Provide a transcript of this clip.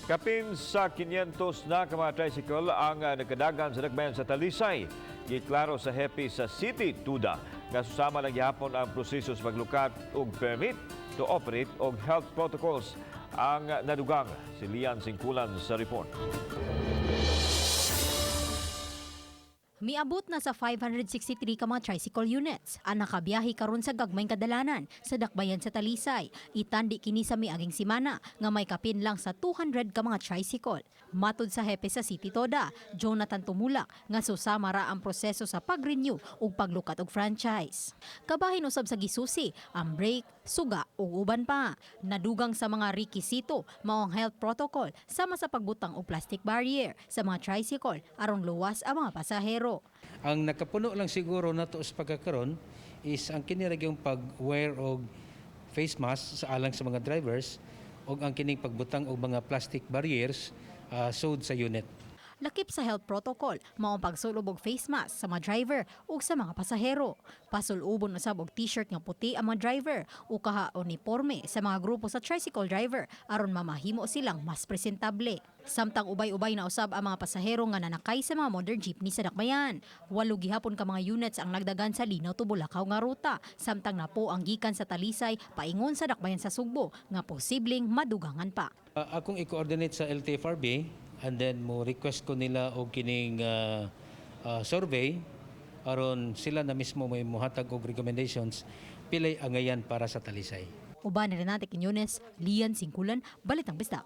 Kapin sa 500 na ka mga tricycle ang nagkadagan sa Dakbayan sa Talisay. Giklaro sa Happy sa City Tuda nga susama lang gihapon ang proseso sa paglukat og permit to operate og health protocols ang nadugang. Si Lian Singkulan sa report. Miabot na sa 563 ka mga tricycle units ang nakabiyahe karon sa gagmayng kadalanan sa Dakbayan sa Talisay. Itandi kini sa miaging simana nga may kapin lang sa 200 ka mga tricycle. Matod sa hepe sa City Toda, Jonathan Tumulak, nga susama ra ang proseso sa pag-renew ug paglukat og franchise. Kabahin usab sa gisusi ang brake, suga ug uban pa. Nadugang sa mga rekisito mao ang health protocol sama sa pagbutang og plastic barrier sa mga tricycle aron luwas ang mga pasahero. Ang nakapuno lang siguro nato sa pagkakaroon is ang kiniragyong pag-wear og face mask sa alang sa mga drivers o ang kining pagbutang og mga plastic barriers sud sa unit. Lakip sa health protocol, mao ang pagsulob og face mask sa mga driver ug sa mga pasahero. Pasulubon usab og t-shirt nga puti ang mga driver o kaha uniforme sa mga grupo sa tricycle driver aron mamahimo silang mas presentable. Samtang ubay-ubay na usab ang mga pasahero nga nanakay sa mga modern jeepney sa Dakbayan. 8 gihapon ka mga units ang nagdagan sa Linaw to Bulacau nga ruta, samtang na po ang gikan sa Talisay paingon sa Dakbayan sa Sugbo nga posibleng madugangan pa. Akong i-coordinate sa LTFRB and then mo request ko nila og kining survey aron sila na mismo may muhatag og recommendations pilay angayan para sa Talisay. Uban ni Renate Quiñones, Lian Singkulan, Balitang Bista.